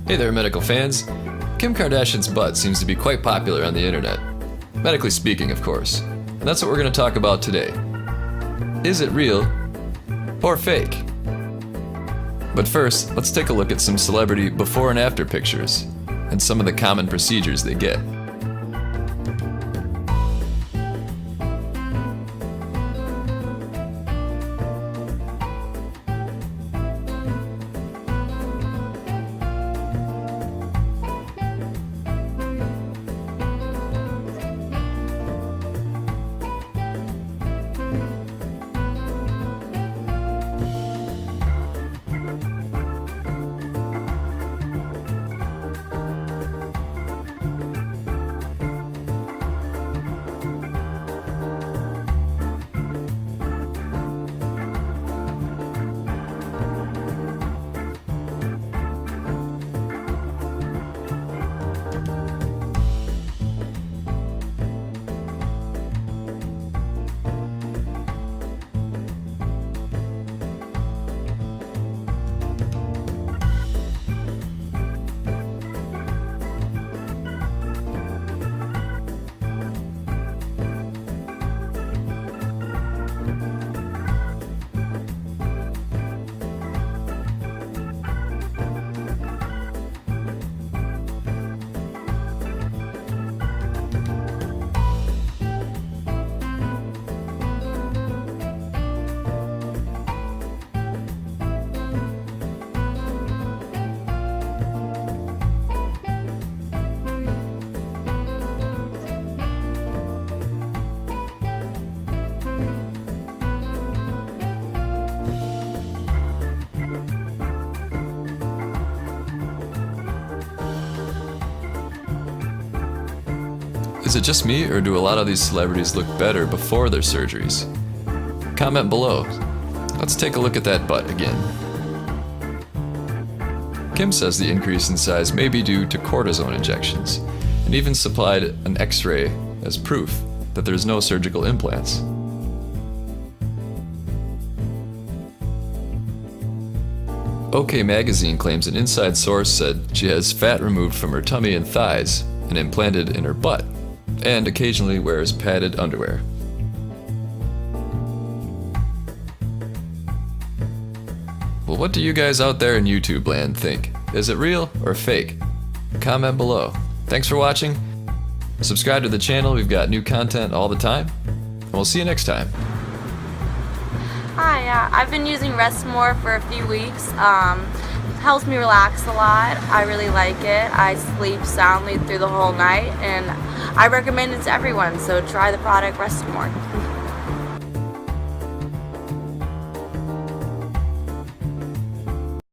Hey there, medical fans. Kim Kardashian's butt seems to be quite popular on the internet. Medically speaking, of course. And that's what we're going to talk about today. Is it real or fake? But first, let's take a look at some celebrity before and after pictures and some of the common procedures they get. Is it just me, or do a lot of these celebrities look better before their surgeries? Comment below. Let's take a look at that butt again. Kim says the increase in size may be due to cortisone injections, and even supplied an X-ray as proof that there's no surgical implants. OK Magazine claims an inside source said she has fat removed from her tummy and thighs and implanted in her butt, and occasionally wears padded underwear. Well, what do you guys out there in YouTube land think? Is it real or fake? Comment below. Thanks for watching. Subscribe to the channel, we've got new content all the time. And we'll see you next time. Hi, I've been using Rest More for a few weeks. Helps me relax a lot. I really like it. I sleep soundly through the whole night, and I recommend it to everyone, so try the product Rest More.